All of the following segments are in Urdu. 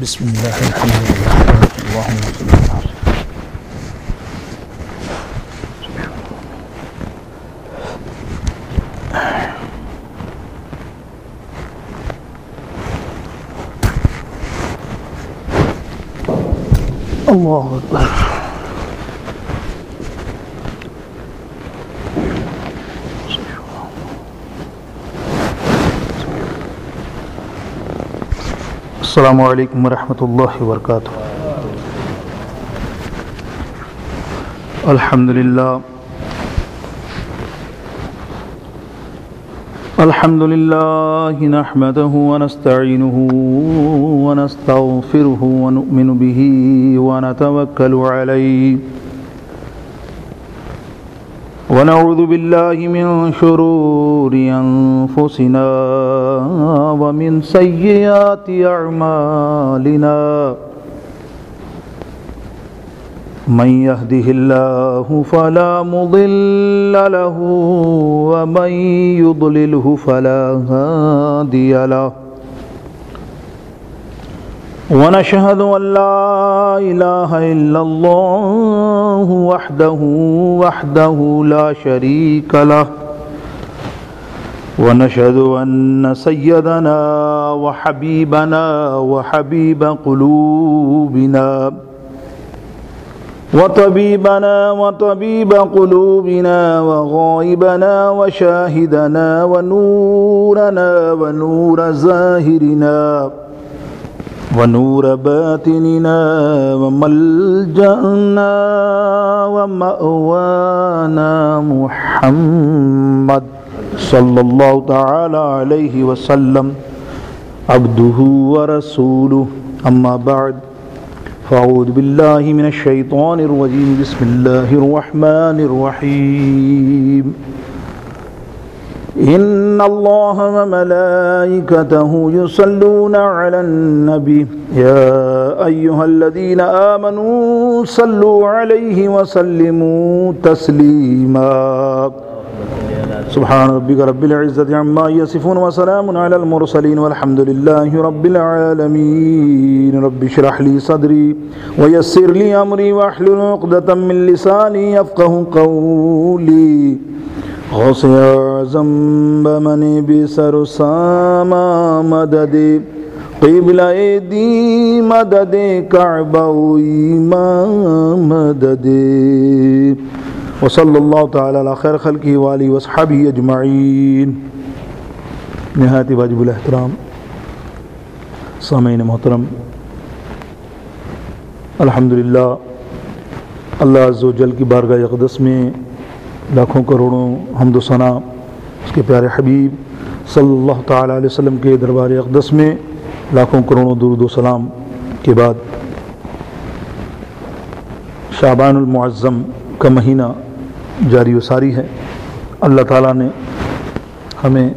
بسم اللہ الحمد للہ اللہم صلی اللہ علیہ وسلم۔ اللہ اکبر۔ السلام علیکم ورحمۃ اللہ وبرکاتہ۔ الحمد للہ نحمدہ ونستعینہ ونستغفرہ ونؤمن بہ ونتوکل علیہ ونعوذ باللہ من شرور انفسنا ومن سیئات اعمالنا من يهده الله فلا مضل له ومن يضلله فلا هادي له ونشهد أن لا إله إلا الله وحده لا شريك له ونشهد أن سيدنا وحبيبنا وحبيب قلوبنا وطبيبنا وطبيب قلوبنا وغائبنا وشاهدنا ونورنا ونور ظاهرنا ونور باطننا وملجأنا ومأوانا محمد صلی اللہ تعالی علیہ وسلم عبدہ ورسولہ، اما بعد فاعوذ باللہ من الشیطان الرجیم، بسم اللہ الرحمن الرحیم۔ ان اللہ وملائکتہ یصلون علی النبی یا ایہا الذین آمنوا صلوا علیہ وسلموا تسلیما۔ سبحان ربک رب العزة عما یصفون وسلام علی المرسلین والحمد للہ رب العالمین۔ رب اشرح لی صدری ویسر لی امری واحلل عقدۃ من لسانی یفقہوا قولی۔ غوث اعظم بمنی بسر ساما مدد قبلہ دی مدد کعبہ ایمان مدد، وصلی اللہ تعالی علی خیر خلقہ وآلہ وصحبہ اجمعین۔ نہایت واجب الاحترام سامعین محترم، الحمدللہ اللہ عز و جل کی بارگاہ اقدس میں لاکھوں کروڑوں حمد و ثنا اس کے پیارے حبیب صلی اللہ تعالی علیہ وسلم کے دربار اقدس میں لاکھوں کروڑوں درود و سلام کے بعد، شعبان المعظم کا مہینہ جاری و ساری ہے۔ اللہ تعالیٰ نے ہمیں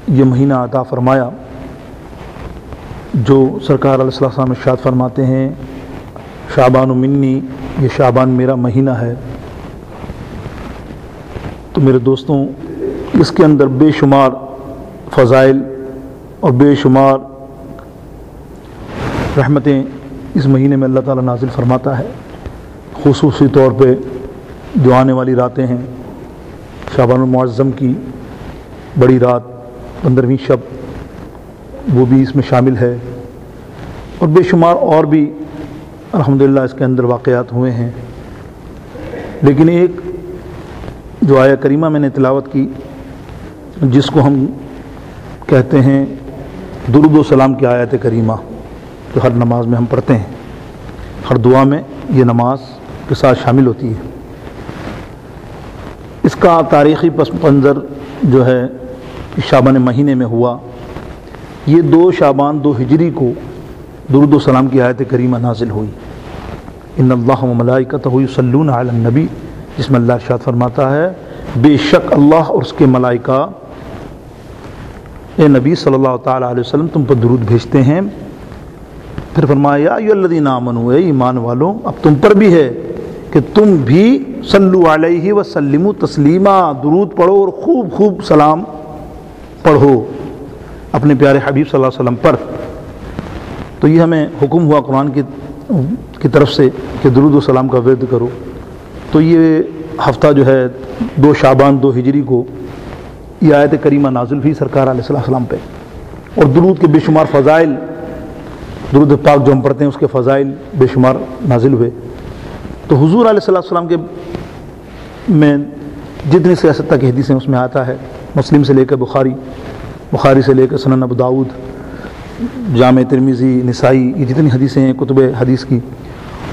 یہ مہینہ عطا فرمایا جو سرکار علیہ السلام ارشاد فرماتے ہیں، شعبان منی، یہ شعبان میرا مہینہ ہے۔ تو میرے دوستوں، اس کے اندر بے شمار فضائل اور بے شمار رحمتیں اس مہینے میں اللہ تعالیٰ نازل فرماتا ہے۔ خصوصی طور پہ جو آنے والی راتیں ہیں، شعبان المعظم کی بڑی رات 15ویں شب، وہ بھی اس میں شامل ہے، اور بے شمار اور بھی الحمدللہ اس کے اندر واقعات ہوئے ہیں۔ لیکن ایک جو آیہ کریمہ میں نے تلاوت کی، جس کو ہم کہتے ہیں درود و سلام کی آیت کریمہ، جو ہر نماز میں ہم پڑھتے ہیں، ہر دعا میں یہ نماز کے ساتھ شامل ہوتی ہے، اس کا تاریخی پس منظر جو ہے شعبان مہینے میں ہوا۔ یہ 2 شعبان 2 ہجری کو درود و سلام کی آیت کریمہ نازل ہوئی، ان اللہ وملائکتہ یصلون علی النبی، جس میں اللہ ارشاد فرماتا ہے بے شک اللہ اور اس کے ملائکہ اے نبی صلی اللہ تعالی علیہ وسلم تم پر درود بھیجتے ہیں۔ پھر فرمایا یا ایھا الذین آمنوا، اے ایمان والو، اب تم پر بھی ہے کہ تم بھی صلو علیہ وسلموا تسلیما، درود پڑھو اور خوب خوب سلام پڑھو اپنے پیارے حبیب صلی اللہ علیہ وسلم پر۔ تو یہ ہمیں حکم ہوا قرآن کی طرف سے کہ درود و سلام کا ورد کرو. تو یہ ہفتہ جو ہے 2 شعبان 2 ہجری کو یہ آیت کریمہ نازل ہوئی سرکار علیہ السلام پہ, اور درود کے بے شمار فضائل, درود پاک جو ہم پڑھتے ہیں اس کے فضائل بے شمار نازل ہوئے. تو حضور علیہ السلام کے میں جتنی سیاست کی حدیثیں اس میں آتا ہے, مسلم سے لے کر بخاری سے لے کر سنن ابو داؤد, جامع ترمذی, نسائی, یہ جتنی حدیثیں ہیں کتب حدیث کی,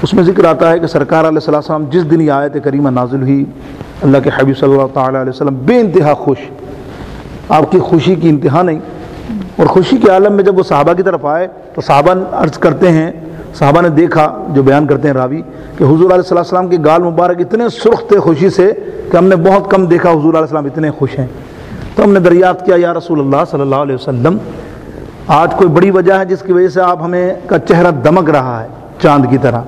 اس میں ذکر آتا ہے کہ سرکار علیہ السلام جس دن یہ آیت کریمہ نازل ہوئی, اللہ کے حبیب صلی اللہ تعالیٰ علیہ وسلم بے انتہا خوش, آپ کی خوشی کی انتہا نہیں. اور خوشی کے عالم میں جب وہ صحابہ کی طرف آئے تو صحابہ عرض کرتے ہیں, صحابہ نے دیکھا, جو بیان کرتے ہیں راوی, کہ حضور علیہ السلام کے گال مبارک اتنے سرخ تھے خوشی سے کہ ہم نے بہت کم دیکھا حضور علیہ السلام اتنے خوش ہیں. تو ہم نے دریافت کیا, یا رسول اللہ صلی اللہ علیہ وسلم, آج کوئی بڑی وجہ ہے جس کی وجہ سے آپ ہمیں کا چہرہ دمک رہا ہے چاند کی طرح؟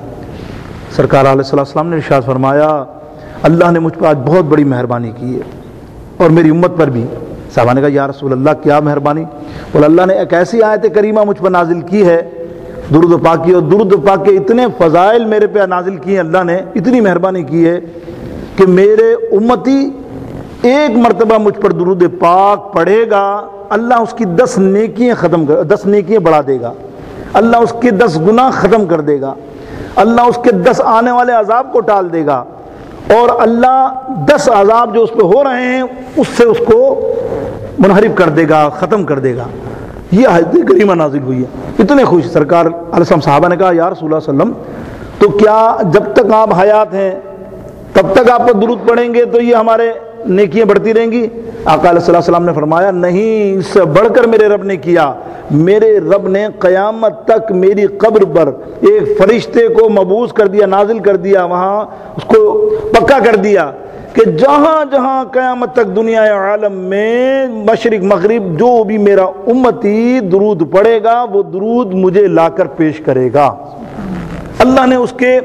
سرکار علیہ السلام نے ارشاد فرمایا, اللہ نے مجھ پر آج بہت بڑی مہربانی کی ہے اور میری امت پر بھی. صحابہ نے کہا, یا رسول اللہ کیا مہربانی؟ اور اللہ نے ایک ایسی آیت کریمہ مجھ پر نازل کی ہے درود و پاک کی, اور درود و پاک کے اتنے فضائل میرے پہ نازل کیے ہیں اللہ نے, اتنی مہربانی کی ہے کہ میرے امتی ایک مرتبہ مجھ پر درود پاک پڑھے گا, اللہ اس کی 10 نیکیاں بڑھا دے گا, اللہ اس کے 10 گناہ ختم کر دے گا, اللہ اس کے 10 آنے والے عذاب کو ٹال دے گا, اور اللہ 10 عذاب جو اس پہ ہو رہے ہیں اس سے اس کو منحرف کر دے گا, ختم کر دے گا. یہ آیت کریمہ نازل ہوئی ہے. اتنے خوش سرکار علیہ السلام. صحابہ نے کہا, یا رسول اللہ صلی اللہ علیہ وسلم, تو کیا جب تک آپ حیات ہیں تب تک آپ پر درود پڑھیں گے تو یہ ہمارے نیکیاں بڑھتی رہیں گی؟ آقا علیہ السلام نے فرمایا, نہیں, اس سے بڑھ کر میرے رب نے کیا. میرے رب نے قیامت تک میری قبر پر ایک فرشتے کو مبعوث کر دیا, نازل کر دیا, وہاں اس کو پکا کر دیا کہ جہاں جہاں قیامت تک دنیا عالم میں مشرق مغرب جو بھی میرا امتی درود پڑھے گا وہ درود مجھے لا کر پیش کرے گا. اللہ نے اس کے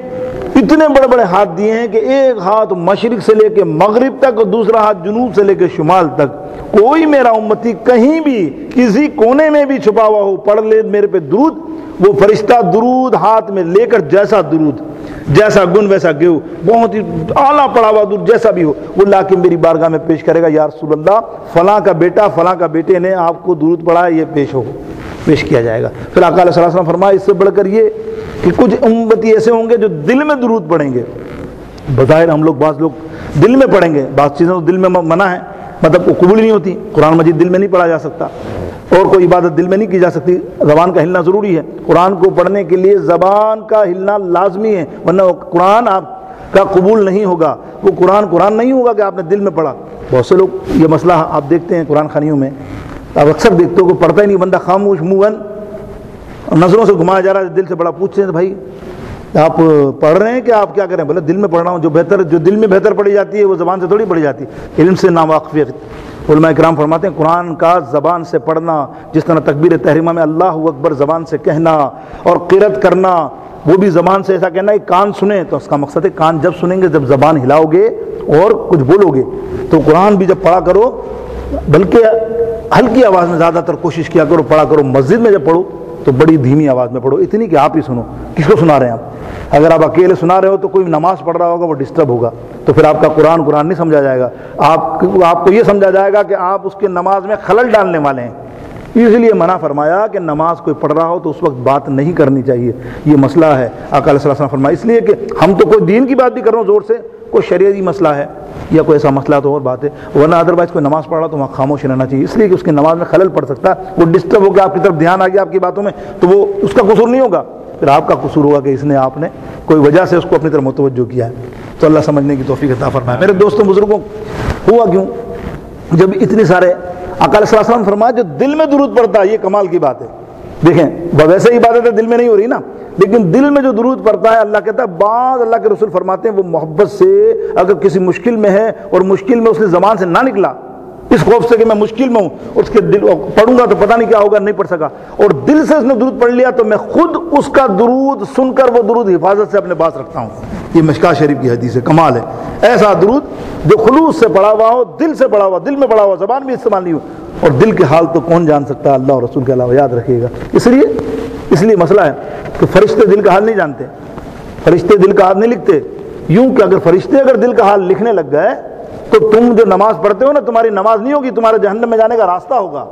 اتنے بڑے بڑے ہاتھ دیے ہیں کہ ایک ہاتھ مشرق سے لے کے مغرب تک اور دوسرا ہاتھ جنوب سے لے کے شمال تک. کوئی میرا امتی کہیں بھی کسی کونے میں بھی چھپا ہوا ہو, پڑھ لے میرے پہ درود, وہ فرشتہ درود ہاتھ میں لے کر, جیسا درود, جیسا گن ویسا گیو, بہت ہی اعلیٰ پڑھا ہوا درود جیسا بھی ہو, وہ لا کے میری بارگاہ میں پیش کرے گا, یا رسول اللہ فلاں کا بیٹا فلاں کا بیٹے نے آپ کو درود پڑھا, یہ پیش کیا جائے گا. پھر آقا علیہ السلام فرمایا, اس سے بڑھ کر یہ کہ کچھ امتی ایسے ہوں گے جو دل میں درود پڑھیں گے. بظاہر ہم لوگ بعض لوگ دل میں پڑھیں گے, بعض چیزیں تو دل میں منع ہے, مطلب وہ قبول نہیں ہوتی. قرآن مجید دل میں نہیں پڑھا جا سکتا, اور کوئی عبادت دل میں نہیں کی جا سکتی, زبان کا ہلنا ضروری ہے. قرآن کو پڑھنے کے لیے زبان کا ہلنا لازمی ہے, ورنہ قرآن آپ کا قبول نہیں ہوگا. وہ قرآن نہیں ہوگا کہ آپ نے دل میں پڑھا. بہت سے لوگ یہ مسئلہ آپ دیکھتے ہیں قرآن خوانیوں میں, آپ اکثر دیکھتے ہو کہ پڑھتا ہی نہیں بندہ, خاموش منہ نظروں سے گھمایا جا رہا ہے, دل سے بڑا پوچھتے ہیں بھائی آپ پڑھ رہے ہیں کہ آپ کیا کریں؟ بولے دل میں پڑھ رہا ہوں. جو دل میں بہتر پڑھی جاتی ہے وہ زبان سے تھوڑی پڑھی جاتی ہے, علم سے ناواقفیت. علماء کرام فرماتے ہیں قرآن کا زبان سے پڑھنا, جس طرح تکبیر تحریمہ میں اللہ اکبر زبان سے کہنا اور قرأت کرنا وہ بھی زبان سے ایسا کہنا ہے کان سنیں, تو اس کا مقصد ہے کان جب سنیں گے جب زبان ہلاؤ گے اور کچھ بولو گے. تو قرآن بھی جب پڑھا کرو بلکہ ہلکی آواز میں زیادہ تر کوشش کیا کرو, پڑھا کرو. مسجد میں جب پڑھو تو بڑی دھیمی آواز میں پڑھو, اتنی کہ آپ ہی سنو. کس کو سنا رہے ہیں آپ؟ اگر آپ اکیلے سنا رہے ہو تو کوئی نماز پڑھ رہا ہوگا وہ ڈسٹرب ہوگا, تو پھر آپ کا قرآن نہیں سمجھا جائے گا. آپ کو یہ سمجھا جائے گا کہ آپ اس کے نماز میں خلل ڈالنے والے ہیں. اس لیے منع فرمایا کہ نماز کوئی پڑھ رہا ہو تو اس وقت بات نہیں کرنی چاہیے. یہ مسئلہ ہے. آقا علیہ السلام فرمایا, اس لیے کہ ہم تو کوئی دین کی بات بھی کر رہے ہوں زور سے, کوئی شریعتی مسئلہ ہے یا کوئی ایسا مسئلہ تو اور بات ہے, ورنہ ادروائز کوئی نماز پڑھ رہا تو وہاں خاموش رہنا چاہیے. اس لیے کہ اس کی نماز میں خلل پڑ سکتا ہے, وہ ڈسٹرب ہو گیا, آپ کی طرف دھیان آ گیا آپ کی باتوں میں, تو وہ اس کا قصور نہیں ہوگا, پھر آپ کا قصور ہوگا کہ آپ نے کوئی وجہ سے اس کو اپنی طرف متوجہ کیا ہے. تو اللہ سمجھنے کی توفیق عطا فرمائے. میرے دوستوں بزرگوں, ہوا کیوں جب اتنے سارے آقا علیہ السلام فرمایا جو دل میں درود پڑتا ہے, یہ کمال کی بات ہے. دیکھیں ویسے ہی عبادت ہے دل میں نہیں ہو رہی نا, لیکن دل میں جو درود پڑتا ہے اللہ کہتا ہے, بعض اللہ کے رسول فرماتے ہیں وہ محبت سے اگر کسی مشکل میں ہے اور مشکل میں اس نے زبان سے نہ نکلا, اس خوف سے کہ میں مشکل میں ہوں, اس کے دل پڑھوں گا تو پتہ نہیں کیا ہوگا, نہیں پڑھ سکا, اور دل سے اس نے درود پڑھ لیا تو میں خود اس کا درود سن کر وہ درود حفاظت سے اپنے پاس رکھتا ہوں. یہ مشکات شریف کی حدیث ہے, کمال ہے. ایسا درود جو خلوص سے پڑھا ہوا ہو, دل سے پڑھا ہوا, دل میں پڑھا ہوا, زبان بھی استعمال نہیں ہو, اور دل کے حال تو کون جان سکتا ہے, اللہ اور رسول کے علاوہ. یاد رکھیے گا. اس لیے مسئلہ ہے کہ فرشتے دل کا حال نہیں جانتے، فرشتے دل کا حال نہیں لکھتے، یوں کہ اگر فرشتے اگر دل کا حال لکھنے لگ گئے تو تم جو نماز پڑھتے ہو نا، تمہاری نماز نہیں ہوگی، تمہارے جہنم میں جانے کا راستہ ہوگا۔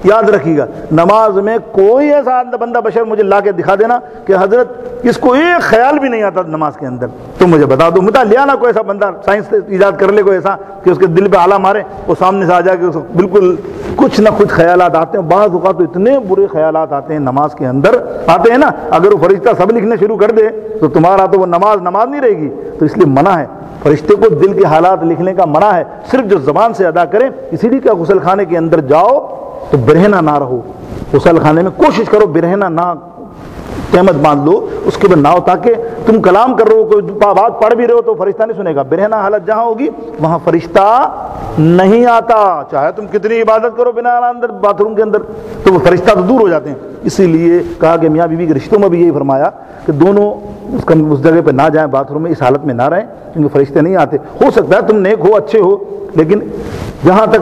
یاد رکھیے گا، نماز میں کوئی ایسا بندہ بشر مجھے لا کے دکھا دینا کہ حضرت اس کو ایک خیال بھی نہیں آتا نماز کے اندر، تم مجھے بتا دو، مطالعہ نہ کوئی ایسا بندہ سائنس ایجاد کر لے کوئی ایسا کہ اس کے دل پہ آلہ مارے، وہ سامنے سے آ جائے کہ بالکل کچھ نہ کچھ خیالات آتے ہیں، بعض اوقات تو اتنے برے خیالات آتے ہیں نماز کے اندر آتے ہیں نا، اگر وہ فرشتہ سب لکھنے شروع کر دے تو تمہارا تو وہ نماز نہیں رہے گی۔ تو اس لیے منع ہے، فرشتے کو دل کے حالات لکھنے کا منع ہے، صرف جو زبان سے ادا کریں۔ اسی لیے کہ غسل خانے کے اندر جاؤ تو برہنہ نہ رہو، غسل خانے میں کوشش کرو برہنہ نہ، قیمت باندھ لو اس کے بعد نہ ہو، تاکہ تم کلام کر رہے ہو، کوئی بات پڑھ بھی رہے ہو تو فرشتہ نہیں سنے گا۔ برہنہ حالت جہاں ہوگی وہاں فرشتہ نہیں آتا، چاہے تم کتنی عبادت کرو بنا اندر باتھ روم کے اندر، تو وہ فرشتہ تو دور ہو جاتے ہیں۔ اسی لیے کہا کہ میاں بیوی کے رشتوں میں بھی یہی فرمایا کہ دونوں اس جگہ پہ نہ جائیں، باتھ روم میں اس حالت میں نہ رہیں، کیونکہ فرشتے نہیں آتے۔ ہو سکتا ہے تم نیک ہو، اچھے ہو، لیکن جہاں تک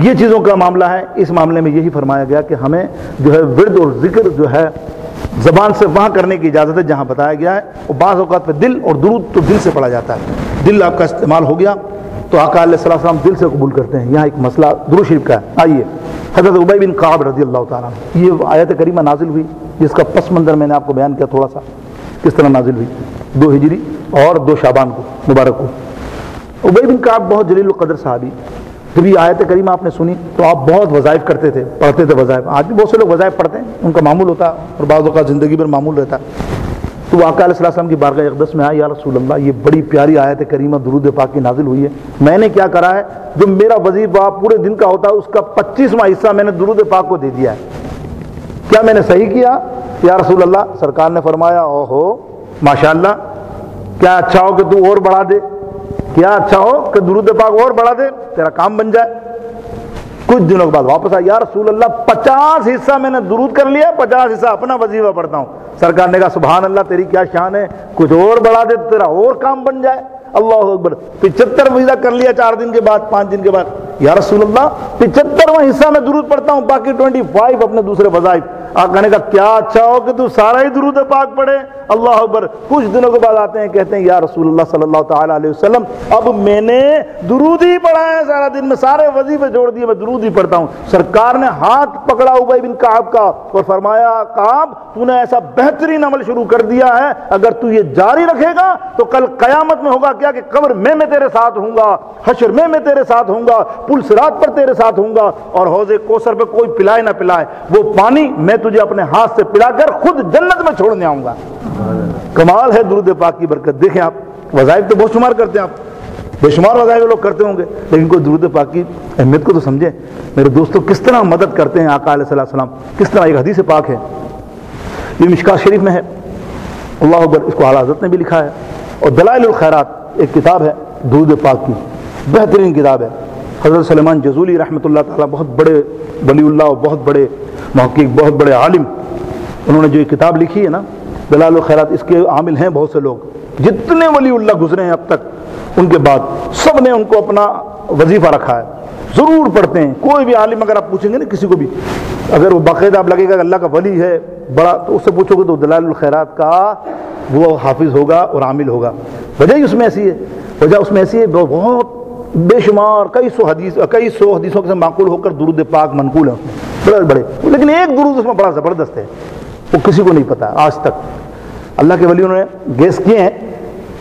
یہ چیزوں کا معاملہ ہے، اس معاملے میں یہی فرمایا گیا کہ ہمیں جو ہے ورد اور ذکر جو ہے زبان سے وہاں کرنے کی اجازت ہے جہاں بتایا گیا ہے، اور بعض اوقات پہ دل اور درود تو دل سے پڑھا جاتا ہے، دل آپ کا استعمال ہو گیا تو آقا علیہ السلام دل سے قبول کرتے ہیں۔ یہاں ایک مسئلہ درود شریف کا ہے۔ آئیے حضرت ابی بن کعب رضی اللہ تعالیٰ عنہ، یہ آیت کریمہ نازل ہوئی جس کا پس منظر میں نے آپ کو بیان کیا تھوڑا سا، کس طرح نازل ہوئی، 2 ہجری اور 2 شعبان کو مبارک کو۔ ابی بن کعب بہت جلیل القدر صحابی، جب یہ آیت کریمہ آپ نے سنی تو آپ بہت وظائف کرتے تھے، پڑھتے تھے وظائف، آج بھی بہت سے لوگ وظائف پڑھتے ہیں، ان کا معمول ہوتا ہے اور بعض اوقات زندگی بھر معمول رہتا ہے۔ تو وہ آقا علیہ السلام کی بارگاہ اقدس میں آئے، یا رسول اللہ یہ بڑی پیاری آیت کریمہ درود پاک کی نازل ہوئی ہے، میں نے کیا کرا ہے، جو میرا وظیفہ پورے دن کا ہوتا ہے اس کا 25واں حصہ میں نے درود پاک کو دے دیا ہے، کیا میں نے صحیح کیا یا رسول اللہ؟ سرکار نے فرمایا اوہو ماشاءاللہ، کیا اچھا ہو کہ تو اور بڑھا دے، کیا اچھا ہو کہ درود پاک اور بڑھا دے، تیرا کام بن جائے۔ کچھ دنوں کے بعد واپس آیا، یا رسول اللہ 50 حصہ میں نے درود کر لیا، 50 حصہ اپنا وظیفہ پڑھتا ہوں۔ سرکار نے کہا سبحان اللہ، تیری کیا شان ہے، کچھ اور بڑھا دے تیرا اور کام بن جائے۔ اللہ اکبر، 75 وظیفہ کر لیا 4 دن کے بعد، 5 دن کے بعد، یا رسول اللہ 75واں حصہ میں درود پڑھتا ہوں، باقی 25 اپنے دوسرے وظائف۔ آقا نے کہا کیا اچھا ہو کہ تو سارا ہی درود پاک پڑھے۔ اللہ اکبر، کچھ دنوں کے بعد آتے ہیں کہتے ہیں یا رسول اللہ صلی اللہ تعالیٰ علیہ وسلم اب میں نے درود ہی پڑھا ہے سارا دن میں، سارے وظیفے چھوڑ دیے، میں درود ہی پڑھتا ہوں۔ سرکار نے ہاتھ پکڑا ابی بن کعب کا اور فرمایا کعب تو نے ایسا بہترین عمل شروع کر دیا ہے، اگر تو یہ جاری رکھے گا تو کل قیامت میں ہوگا کیا کہ قبر میں تیرے ساتھ ہوں گا، حشر میں تیرے ساتھ ہوں گا، پل صراط پر تیرے ساتھ ہوں گا، اور حوض کوثر پہ کوئی پلائے نہ پلائے وہ پانی میں تجھے اپنے ہاتھ سے پلا کر خود جنت میں چھوڑنے آؤں گا۔ کمال ہے درود پاک کی برکت۔ دیکھیں آپ وظائف تو بہت شمار کرتے ہیں، آپ بے شمار وظائف لوگ کرتے ہوں گے، لیکن کوئی درود پاک کی اہمیت کو تو سمجھیں۔ میرے دوستوں کس طرح مدد کرتے ہیں آقا علیہ السلام، کس طرح ایک حدیث پاک ہے، یہ مشکات شریف میں ہے، اللہ اکبر، اس کو اعلیٰ حضرت نے بھی لکھا ہے، اور دلائل الخیرات ایک کتاب ہے درود پاک کی، بہترین کتاب ہے۔ حضرت سلیمان جزولی رحمۃ اللہ تعالیٰ، بہت بڑے ولی اللہ اور بہت بڑے محقق، بہت بڑے عالم، انہوں نے جو یہ کتاب لکھی ہے نا دلائل الخیرات، اس کے عامل ہیں بہت سے لوگ، جتنے ولی اللہ گزرے ہیں اب تک ان کے بعد سب نے ان کو اپنا وظیفہ رکھا ہے، ضرور پڑھتے ہیں۔ کوئی بھی عالم اگر آپ پوچھیں گے نا کسی کو بھی، اگر وہ باقاعدہ آپ لگے گا کہ اللہ کا ولی ہے بڑا، تو اس سے پوچھو گے تو دلائل الخیرات کا وہ حافظ ہوگا اور عامل ہوگا۔ وجہ ہی اس میں ایسی ہے، وجہ اس میں ایسی ہے، بہت بے شمار کئی سو حدیثوں سے معقول ہو کر درود پاک منقول ہیں اس میں، بڑے بڑے، لیکن ایک درود اس میں بڑا زبردست ہے، وہ کسی کو نہیں پتا آج تک، اللہ کے ولیوں نے گیس کیے ہیں،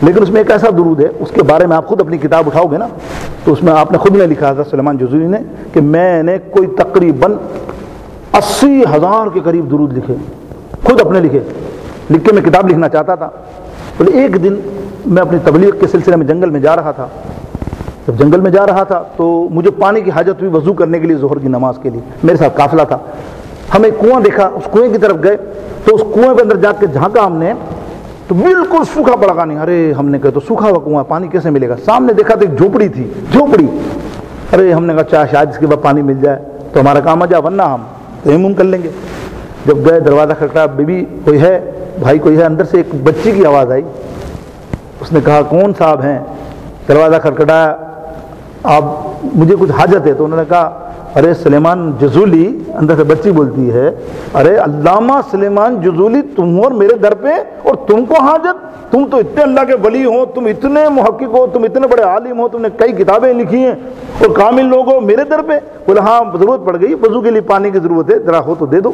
لیکن اس میں ایک ایسا درود ہے، اس کے بارے میں آپ خود اپنی کتاب اٹھاؤ گے نا تو اس میں آپ نے خود نے لکھا حضرت سلیمان جزوری نے کہ میں نے کوئی تقریباً 80,000 کے قریب درود لکھے، خود اپنے لکھے، لکھ کے میں کتاب لکھنا چاہتا تھا۔ بولے ایک دن میں اپنی تبلیغ کے سلسلے میں جنگل میں جا رہا تھا، جب جنگل میں جا رہا تھا تو مجھے پانی کی حاجت ہوئی وضو کرنے کے لیے ظہر کی نماز کے لیے، میرے ساتھ قافلہ تھا، ہم ایک کنواں دیکھا، اس کنویں کی طرف گئے تو اس کنویں کے اندر جا کے جھانکا ہم نے تو بالکل سوکھا پڑا نہیں، ارے ہم نے کہا تو سوکھا ہوا کنواں پانی کیسے ملے گا؟ سامنے دیکھا تو ایک جھوپڑی تھی، جھوپڑی، ارے ہم نے کہا شاید اس کے بعد پانی مل جائے تو ہمارا کام آ جائے، ورنہ ہم تیمم کر لیں گے۔ جب گئے دروازہ کھٹکھٹایا، بیوی کوئی ہے، بھائی کوئی ہے، اندر سے ایک بچی کی آواز آئی، اس نے کہا کون صاحب ہیں؟ دروازہ کھٹکھٹایا، آپ مجھے کچھ حاجت ہے، تو انہوں نے کہا ارے سلیمان جزولی، اندر سے بچی بولتی ہے ارے علامہ سلیمان جزولی تم اور میرے در پہ، اور تم کو حاجت؟ تم تو اتنے اللہ کے ولی ہو، تم اتنے محقق ہو، تم اتنے بڑے عالم ہو، تم نے کئی کتابیں لکھی ہیں اور کامل لوگ ہو، میرے در پہ؟ بولے ہاں ضرورت پڑ گئی، وضو کے لیے پانی کی ضرورت ہے، ذرا ہو تو دے دو۔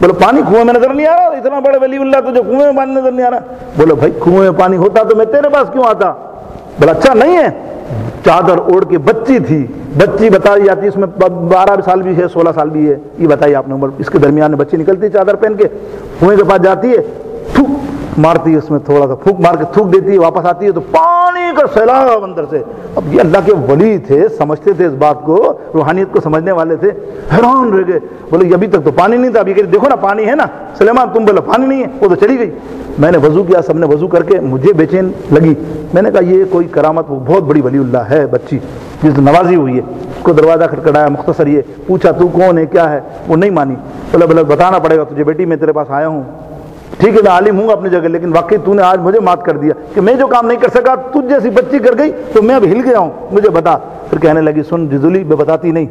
بولے پانی کنویں میں نظر نہیں آ رہا، اتنا بڑے ولی اللہ تجھے کنویں میں پانی نظر نہیں آ رہا؟ بولے بھائی کنویں میں پانی ہوتا تو میں تیرے پاس کیوں آتا؟ بولا اچھا نہیں ہے، چادر اوڑھ کے بچی تھی، بچی بتائی جاتی ہے اس میں 12 سال بھی ہے 16 سال بھی ہے، یہ بتائیے آپ نے عمر، اس کے درمیان میں بچی نکلتی ہے چادر پہن کے، کنویں کے پاس جاتی ہے، تھوک مارتی ہے اس میں، تھوڑا سا پھونک مار کے تھوک دیتی ہے، واپس آتی ہے تو پانی کا سیلاب اندر سے۔ اب یہ اللہ کے ولی تھے، سمجھتے تھے اس بات کو، روحانیت کو سمجھنے والے تھے، حیران رہ گئے، بولے ابھی تک تو پانی نہیں تھا، ابھی کہ دیکھو نا پانی ہے نا۔ سلیمان تم بولے پانی نہیں ہے، وہ تو چلی گئی۔ میں نے وضو کیا، سب نے وضو کر کے، مجھے بے چین لگی، میں نے کہا یہ کوئی کرامت، وہ بہت بڑی ولی اللہ ہے بچی جس نوازی ہوئی ہے۔ اس کو دروازہ کھٹکھٹایا، مختصر یہ پوچھا تو کون ہے کیا ہے، وہ نہیں مانی، بولے بتانا پڑے گا تجھے بیٹی، میں تیرے پاس آیا ہوں، ٹھیک ہے میں عالم ہوں اپنی جگہ، لیکن واقعی تو نے آج مجھے مات کر دیا کہ میں جو کام نہیں کر سکا تجھ جیسی بچی کر گئی تو میں اب ہل گیا ہوں، مجھے بتا۔ پھر کہنے لگی سن جزولی، میں بتاتی نہیں،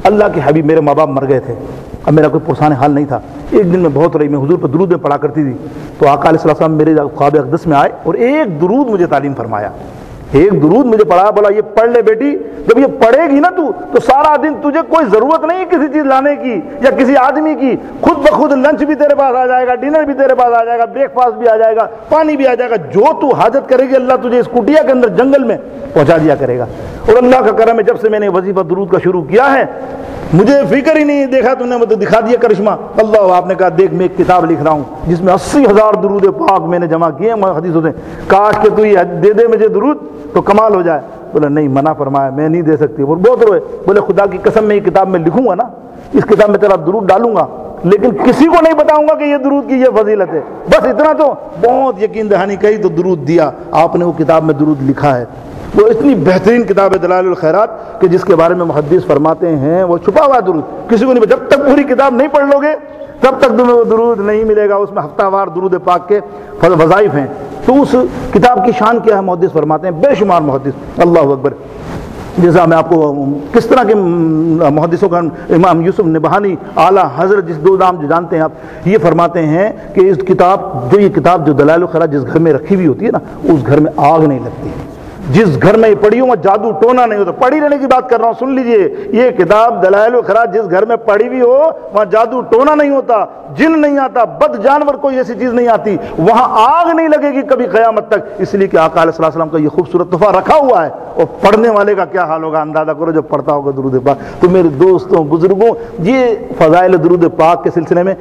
اللہ کے حبیب میرے ماں باپ مر گئے تھے، اب میرا کوئی پرسان حال نہیں تھا، ایک دن میں بہت رہی، میں حضور پر درود میں پڑھا کرتی تھی، تو آقا علیہ السلام میرے خواب اقدس میں آئے اور ایک درود مجھے تعلیم فرمایا، ایک درود مجھے پڑھا، بولا یہ پڑھ لے بیٹی، جب یہ پڑھے گی نا تو سارا دن تجھے کوئی ضرورت نہیں کسی چیز لانے کی یا کسی آدمی کی، خود بخود لنچ بھی تیرے پاس آ جائے گا، ڈنر بھی تیرے پاس آ جائے گا، بریک فاسٹ بھی آ جائے گا، پانی بھی آ جائے گا، جو تو حاجت کرے گی اللہ تجھے اس کٹیا کے اندر جنگل میں پہنچا دیا کرے گا۔ اور اللہ کا کرم ہے، جب سے میں نے وظیفہ درود کا شروع کیا ہے مجھے فکر ہی نہیں، دیکھا تم نے مجھے دکھا دیا کرشمہ اللہ، آپ نے کہا دیکھ میں ایک کتاب لکھ رہا ہوں جس میں 80,000 درود پاک میں نے جمع کیے ہیں حدیثوں سے، کاش کہ تو یہ دے دے مجھے درود تو کمال ہو جائے۔ بولے نہیں، منع فرمایا، میں نہیں دے سکتی۔ اور بہت روئے، بولے خدا کی قسم میں یہ کتاب میں لکھوں گا نا، اس کتاب میں تیرا درود ڈالوں گا، لیکن کسی کو نہیں بتاؤں گا کہ یہ درود کی یہ فضیلت ہے، بس اتنا تو بہت یقین دہانی کہی تو درود دیا، آپ نے وہ کتاب میں درود لکھا ہے۔ وہ اتنی بہترین کتاب ہے دلائل الخیرات کہ جس کے بارے میں محدث فرماتے ہیں وہ چھپا ہوا درود کسی کو نہیں، جب تک پوری کتاب نہیں پڑھ لو گے تب تک تمہیں وہ درود نہیں ملے گا، اس میں ہفتہ وار درود پاک کے وظائف ہیں۔ تو اس کتاب کی شان کیا ہے محدث فرماتے ہیں، بے شمار محدث، اللہ اکبر، جیسا میں آپ کو کس طرح کے محدثوں کا، امام یوسف نبہانی اعلیٰ حضرت، جس دو نام جو جانتے ہیں آپ، یہ فرماتے ہیں کہ اس کتاب یہ کتاب جو دلائل الخیرات جس گھر میں رکھی ہوئی ہوتی ہے نا اس گھر میں آگ نہیں لگتی، جس گھر میں یہ پڑھی ہوں وہاں جادو ٹونا نہیں ہوتا، پڑھی رہنے کی بات کر رہا ہوں، سن لیجئے، یہ کتاب دلائل الخیرات جس گھر میں پڑھی ہوئی ہو وہاں جادو ٹونا نہیں ہوتا، جن نہیں آتا، بد جانور کوئی ایسی چیز نہیں آتی، وہاں آگ نہیں لگے گی کبھی قیامت تک، اس لیے کہ آقا علیہ السلام کا یہ خوبصورت تحفہ رکھا ہوا ہے، اور پڑھنے والے کا کیا حال ہوگا اندازہ کرو جب پڑھتا ہوگا درود پاک۔ تو میرے دوستوں بزرگوں، یہ فضائل درود پاک کے سلسلے میں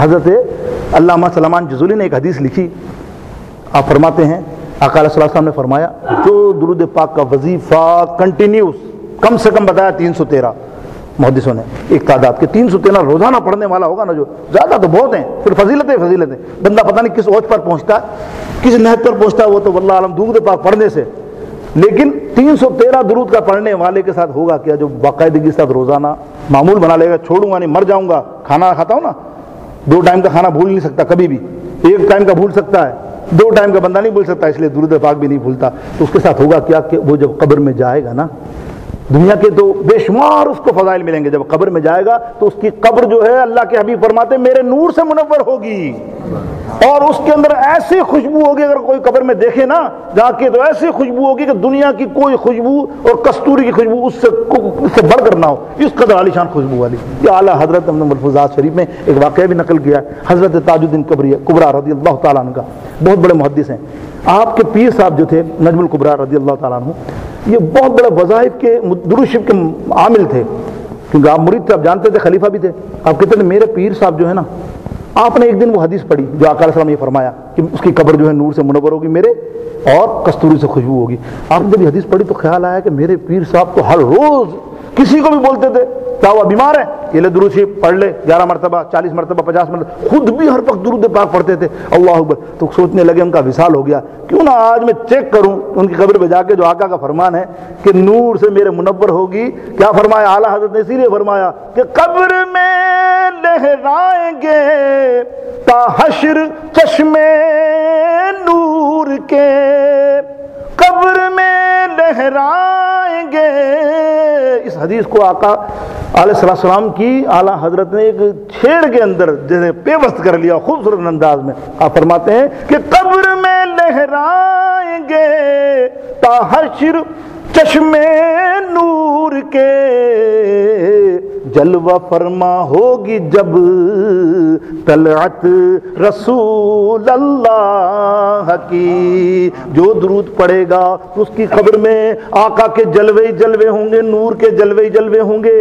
حضرت علامہ سلیمان جزولی نے ایک حدیث لکھی، آپ فرماتے ہیں آقا علیہ السلام نے فرمایا جو درود پاک کا وظیفہ کنٹینیوس، کم سے کم بتایا 313 محدثوں نے ایک تعداد کے 313 روزانہ پڑھنے والا ہوگا نا، جو زیادہ تو بہت ہیں، پھر فضیلتیں بندہ پتہ نہیں کس اوج پر پہنچتا ہے، کس نہج پر پہنچتا ہے، وہ تو واللہ عالم درود پاک پڑھنے سے، لیکن 313 درود کا پڑھنے والے کے ساتھ ہوگا کیا، جو باقاعدگی کے ساتھ روزانہ معمول بنا لے گا، چھوڑوں گا نہیں، مر جاؤں گا، کھانا کھاتا ہوں نا 2 ٹائم کا کھانا بھول نہیں سکتا کبھی بھی، 1 ٹائم کا بھول سکتا ہے، 2 ٹائم کا بندہ نہیں بھول سکتا، اس لیے درود پاک بھی نہیں بھولتا۔ تو اس کے ساتھ ہوگا کیا کہ وہ جب قبر میں جائے گا نا، دنیا کے تو بے شمار اس کو فضائل ملیں گے، جب قبر میں جائے گا تو اس کی قبر جو ہے اللہ کے حبیب فرماتے ہیں میرے نور سے منور ہوگی، اور اس کے اندر ایسی خوشبو ہوگی، اگر کوئی قبر میں دیکھے نا جا کے تو ایسی خوشبو ہوگی کہ دنیا کی کوئی خوشبو اور کستوری کی خوشبو اس سے بڑھ کر نہ ہو، اس قدر عالی شان خوشبو والی۔ یہ اعلیٰ حضرت ہم نے ملفوظات شریف میں ایک واقعہ بھی نقل کیا ہے، حضرت تاج الدین کبریٰ رضی اللہ تعالیٰ عنہ کا، بہت بڑے محدث ہیں، آپ کے پیر صاحب جو تھے نجم الکبریٰ رضی اللہ تعالیٰ عنہ، یہ بہت بڑے وظائف کے درود شریف کے عامل تھے، کیونکہ آپ مرید تھے، آپ جانتے تھے، خلیفہ بھی تھے۔ آپ کہتے ہیں میرے پیر صاحب جو ہے نا، آپ نے ایک دن وہ حدیث پڑھی جو آقا علیہ السلام نے یہ فرمایا کہ اس کی قبر جو ہے نور سے منور ہوگی میرے، اور کستوری سے خوشبو ہوگی۔ آپ نے جب یہ حدیث پڑھی تو خیال آیا کہ میرے پیر صاحب تو ہر روز کسی کو بھی بولتے تھے کیا ہوا بیمار ہے یہ لے درود شریف پڑھ لے 11 مرتبہ 40 مرتبہ 50 مرتبہ، خود بھی ہر وقت درود پاک پڑھتے تھے، اللہ اکبر۔ تو سوچنے لگے ان کا وصال ہو گیا، کیوں نہ آج میں چیک کروں ان کی قبر پہ جا کے جو آقا کا فرمان ہے کہ نور سے میرے منور ہوگی، کیا فرمایا اعلیٰ حضرت نے؟ اسی لیے فرمایا کہ قبر میں لہرائیں گے تا حشر چشمے نور کے، قبر میں لہرائیں گے۔ اس حدیث کو آقا علیہ السلام کی اعلیٰ حضرت نے ایک چھیڑ کے اندر جیسے پیوست کر لیا خوبصورت انداز میں. آپ فرماتے ہیں کہ قبر میں لہرائیں گے تا حشر چشم نور کے، جلوہ فرما ہوگی جب طلعت رسول اللہ کی. جو درود پڑے گا اس کی قبر میں آقا کے جلوے ہی جلوے ہوں گے، نور کے جلوے ہی جلوے ہوں گے،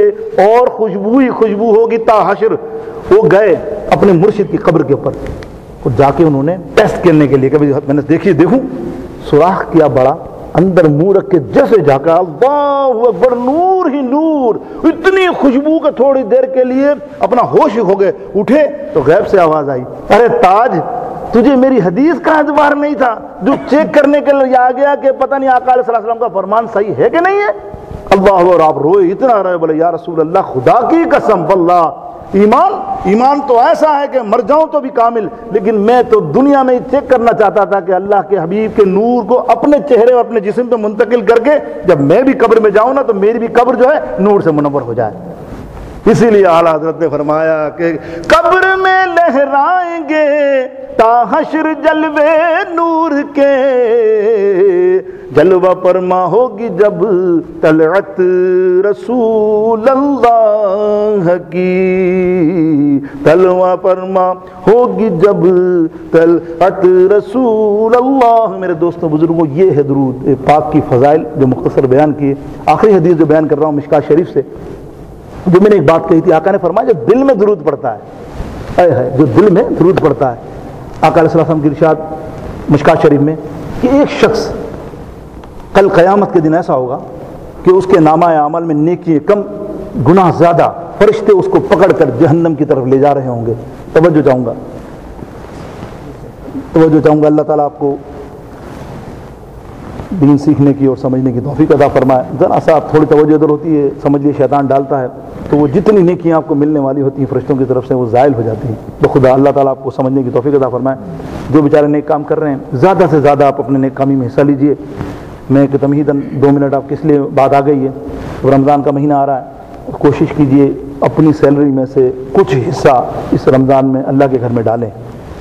اور خوشبو ہی خوشبو ہوگی تا حشر. وہ گئے اپنے مرشد کی قبر کے اوپر، اور جا کے انہوں نے ٹیسٹ کرنے کے لیے کہ میں نے دیکھوں سوراخ کیا بڑا، اندر منہ رکھ کے جیسے جھانکا، اللہ اکبر، نور ہی نور، اتنی خوشبو کہ تھوڑی دیر کے لیے اپنا ہوش ہو گئے. اٹھے تو غیب سے آواز آئی، ارے تاج، تجھے میری حدیث کا اعتبار نہیں تھا جو چیک کرنے کے لیے آ گیا کہ پتہ نہیں آقا علیہ السلام کا فرمان صحیح ہے کہ نہیں ہے؟ اللہ، اور آپ روئے، اتنا روئے، بولے یا رسول اللہ خدا کی قسم واللہ ایمان تو ایسا ہے کہ مر جاؤں تو بھی کامل، لیکن میں تو دنیا میں چیک کرنا چاہتا تھا کہ اللہ کے حبیب کے نور کو اپنے چہرے اور اپنے جسم پہ منتقل کر کے جب میں بھی قبر میں جاؤں نا تو میری بھی قبر جو ہے نور سے منور ہو جائے. اسی لیے اعلیٰ حضرت نے فرمایا کہ قبر میں لہرائیں گے تا حشر جلوے نور کے، جلوہ پرما ہوگی جب طلعت رسول اللہ کی، جلوہ پرما ہوگی جب طلعت رسول اللہ. میرے دوستوں بزرگوں، یہ ہے درود پاک کی فضائل جو مختصر بیان کیے. آخری حدیث جو بیان کر رہا ہوں مشکات شریف سے، جو میں نے ایک بات کہی تھی، آقا نے فرمایا جو دل میں درود پڑتا ہے، جو دل میں درود پڑتا ہے، آقا علیہ السلام کی ارشاد مشکات شریف میں کہ ایک شخص کل قیامت کے دن ایسا ہوگا کہ اس کے نامہ اعمال میں نیکی کم گناہ زیادہ، فرشتے اس کو پکڑ کر جہنم کی طرف لے جا رہے ہوں گے. توجہ چاہوں گا اللہ تعالیٰ آپ کو دین سیکھنے کی اور سمجھنے کی توفیق عطا فرمائے. ذرا سا تھوڑی توجہ ادھر ہوتی ہے، سمجھ لیے شیطان ڈالتا ہے تو وہ جتنی نیکیاں آپ کو ملنے والی ہوتی ہیں فرشتوں کی طرف سے وہ زائل ہو جاتی ہیں. تو خدا اللہ تعالیٰ آپ کو سمجھنے کی توفیق عطا فرمائے. جو بیچارے نیک کام کر رہے ہیں زیادہ سے زیادہ آپ اپنے نیک کامی میں حصہ لیجئے. میں کہ تمہیداً 2 منٹ آپ کس لیے بات آ گئی ہے، رمضان کا مہینہ آ رہا ہے، کوشش کیجئے اپنی سیلری میں سے کچھ حصہ اس رمضان میں اللہ کے گھر میں ڈالیں.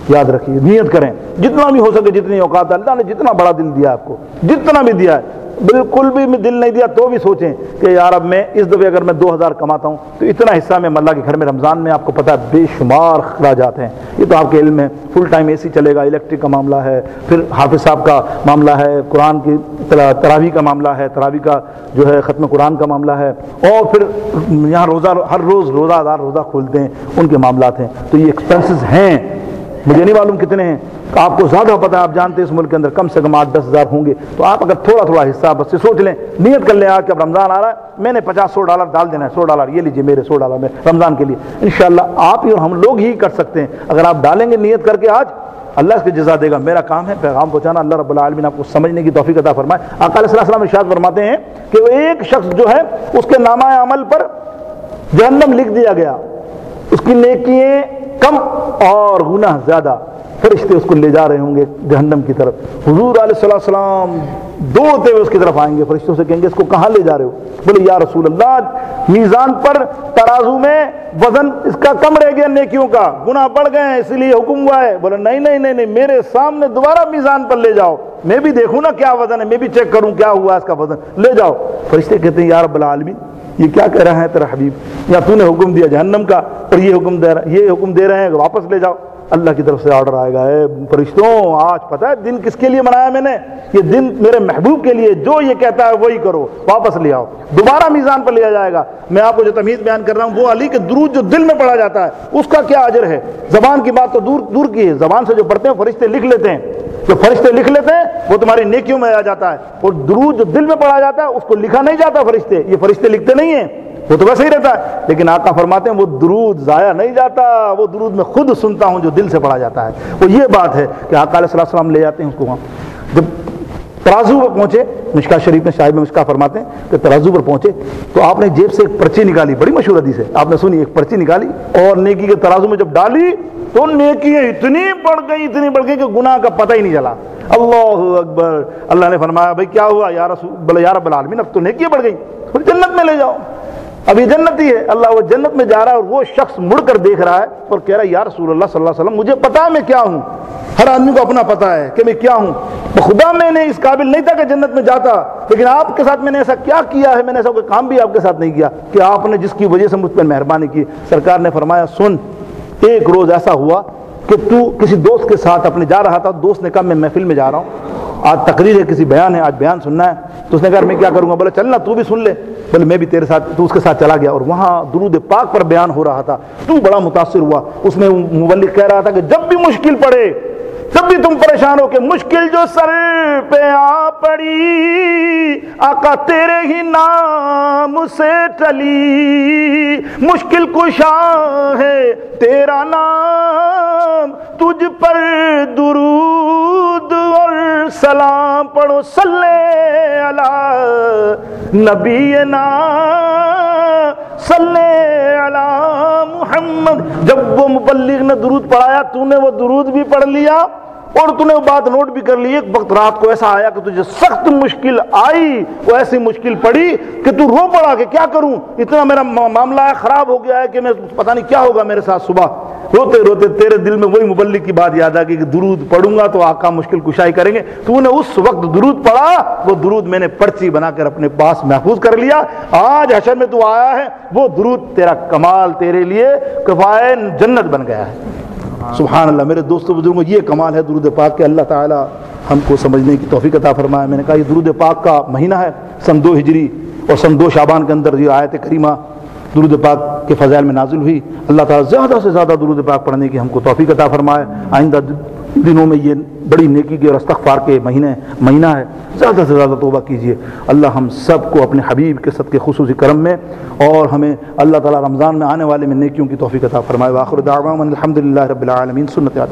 یاد رکھیے، نیت کریں جتنا بھی ہو سکے، جتنی اوقات اللہ نے جتنا بڑا دل دیا آپ کو، جتنا بھی دیا ہے، بالکل بھی دل نہیں دیا تو بھی سوچیں کہ یار اب میں اس دفعہ اگر میں 2000 کماتا ہوں تو اتنا حصہ میں اللہ کے گھر میں رمضان میں، آپ کو پتہ ہے بے شمار اخراجات ہیں. یہ تو آپ کے علم میں فل ٹائم اے سی چلے گا، الیکٹرک کا معاملہ ہے، پھر حافظ صاحب کا معاملہ ہے، قرآن کی تراویح کا معاملہ ہے، تراویح کا جو ہے ختم قرآن کا معاملہ ہے، اور پھر یہاں روزہ ہر روز روزہ دار روزہ کھولتے ہیں ان کے معاملات ہیں. تو یہ ایکسپینسز ہیں، مجھے نہیں معلوم کتنے ہیں، آپ کو زیادہ پتہ ہے، آپ جانتے ہیں اس ملک کے اندر کم سے کم 8-10 ہزار ہوں گے. تو آپ اگر تھوڑا تھوڑا حصہ بس سے سوچ لیں، نیت کر لیں آج کہ اب رمضان آ رہا ہے، میں نے $50-100 ڈال دینا ہے، $100 یہ لیجیے میرے $100 میں رمضان کے لیے. انشاءاللہ آپ ہی اور ہم لوگ ہی کر سکتے ہیں. اگر آپ ڈالیں گے نیت کر کے آج، اللہ اس کی جزا دے گا. میرا کام ہے پیغام پہنچانا. اللہ رب العالمین آپ کو سمجھنے کی توفیق عطا فرمائے. آقا علیہ السلام ارشاد فرماتے ہیں کہ وہ ایک شخص جو ہے اس کے نامہ عمل پر جہنم لکھ دیا گیا، اس کی نیکیاں کم اور گناہ زیادہ، فرشتے اس کو لے جا رہے ہوں گے جہنم کی طرف. حضور علیہ السلام دوڑتے ہوئے اس کی طرف آئیں گے، فرشتوں سے کہیں گے اس کو کہاں لے جا رہے ہو؟ بولے یا رسول اللہ میزان پر ترازو میں وزن اس کا کم رہ گیا، نیکیوں کا، گناہ بڑھ گئے ہیں اس لیے حکم ہوا ہے. بولے نہیں، میرے سامنے دوبارہ میزان پر لے جاؤ، میں بھی دیکھوں نا کیا وزن ہے، میں بھی چیک کروں کیا ہوا اس کا وزن، لے جاؤ. فرشتے کہتے ہیں یا رب العالمین یہ کیا کہہ رہا ہے تیرا حبیب، یا تو نے حکم دیا جہنم کا اور یہ حکم دے رہے ہیں کہ واپس لے جاؤ. اللہ کی طرف سے آرڈر آئے گا، اے فرشتوں آج پتہ ہے دن کس کے لیے منایا میں نے؟ یہ دن میرے محبوب کے لیے، جو یہ کہتا ہے وہی کرو، واپس لے آؤ. دوبارہ میزان پر لیا جائے گا. میں آپ کو جو تمیز بیان کر رہا ہوں وہ علی کے درود جو دل میں پڑھا جاتا ہے اس کا کیا اجر ہے. زبان کی بات تو دور کی ہے، زبان سے جو پڑھتے ہیں فرشتے لکھ لیتے ہیں، جو فرشتے لکھ لیتے ہیں وہ تمہاری نیکیوں میں آ جاتا ہے. اور درود جو دل میں پڑھا جاتا ہے اس کو لکھا نہیں جاتا، فرشتے یہ فرشتے لکھتے نہیں ہیں، وہ تو ویسے ہی رہتا ہے. لیکن آقا فرماتے ہیں وہ درود ضائع نہیں جاتا، وہ درود میں خود سنتا ہوں جو دل سے پڑھا جاتا ہے. وہ یہ بات ہے کہ آقا علیہ السلام لے جاتے ہیں اس کو وہاں. جب ترازو پر پہنچے، مشکات شریف میں صاحب مشکات فرماتے ہیں کہ ترازو پر پہنچے تو آپ نے جیب سے ایک پرچی نکالی، بڑی مشہور حدیث ہے، آپ نے سنی، ایک پرچی نکالی اور نیکی کے ترازو میں جب ڈالی تو نیکیاں اتنی بڑھ گئی کہ گناہ کا پتہ ہی نہیں چلا. اللہ اکبر. اللہ نے فرمایا بھائی کیا ہوا یا رسول، بولے یا رب العالمین اب تو نیکیاں بڑھ گئی، پھر جنت میں لے جاؤ. ابھی جنتی ہے، اللہ وہ جنت میں جا رہا ہے اور وہ شخص مڑ کر دیکھ رہا ہے اور کہہ رہا ہے یا رسول اللہ صلی اللہ علیہ وسلم مجھے پتا ہے میں کیا ہوں، ہر آدمی کو اپنا پتا ہے کہ میں کیا ہوں، خدا میں نے اس قابل نہیں تھا کہ جنت میں جاتا، لیکن آپ کے ساتھ میں نے ایسا کیا کیا ہے، میں نے ایسا کوئی کام بھی آپ کے ساتھ نہیں کیا کہ آپ نے جس کی وجہ سے مجھ پر مہربانی کی۔ سرکار نے فرمایا سن، ایک روز ایسا ہوا کہ تو کسی دوست کے ساتھ اپنے جا رہا تھا، دوست نے کہا میں محفل میں جا رہا ہوں، آج تقریر ہے، کسی بیان ہے، آج بیان سننا ہے، تو اس نے کہا میں کیا کروں گا، بولے چلنا تو بھی سن لے، بولے میں بھی تیرے ساتھ، تو اس کے ساتھ چلا گیا اور وہاں درود پاک پر بیان ہو رہا تھا، تو بڑا متاثر ہوا، اس میں مبلغ کہہ رہا تھا کہ جب بھی مشکل پڑے، جب بھی تم پریشان ہو کہ مشکل جو سر پہ آ پڑی آقا تیرے ہی نام سے ٹلی، مشکل کشا ہے تیرا نام، تجھ پر درود اور سلام پڑھو، صلی علی نبینا صلی علی محمد۔ جب وہ مبلغ نے درود پڑھایا تو نے وہ درود بھی پڑھ لیا اور تو نے وہ بات نوٹ بھی کر لی۔ ایک وقت رات کو ایسا آیا کہ تجھے سخت مشکل آئی، وہ ایسی مشکل پڑی کہ تو رو پڑا کہ کیا کروں، اتنا میرا معاملہ خراب ہو گیا ہے کہ میں پتہ نہیں کیا ہوگا میرے ساتھ صبح۔ روتے روتے تیرے دل میں وہی مبلغ کی بات یاد آ گئی کہ درود پڑھوں گا تو آقا مشکل کشائی کریں گے، تو نے اس وقت درود پڑھا، وہ درود میں نے پرچی بنا کر اپنے پاس محفوظ کر لیا۔ آج حشر میں تو آیا ہے، وہ درود تیرا کمال تیرے لیے کفایہ جنت بن گیا ہے۔ سبحان اللہ۔ میرے دوستو بزرگوں، یہ کمال ہے درود پاک کے، اللہ تعالی ہم کو سمجھنے کی توفیق عطا فرمائے۔ میں نے کہا یہ درود پاک کا مہینہ ہے، سن 2 ہجری اور سن 2 شعبان کے اندر یہ آیت کریمہ درود پاک کے فضائل میں نازل ہوئی۔ اللہ تعالی زیادہ سے زیادہ درود پاک پڑھنے کی ہم کو توفیق عطا فرمائے۔ آئندہ دنوں میں یہ بڑی نیکی کے اور استغفار کے مہینہ ہے، زیادہ سے زیادہ توبہ کیجیے۔ اللہ ہم سب کو اپنے حبیب کے صدقے خصوصی کرم میں اور ہمیں اللہ تعالی رمضان میں آنے والے میں نیکیوں کی توفیق عطا فرمائے۔ وآخر دعوانا الحمدللہ رب العالمین۔ سنت یاد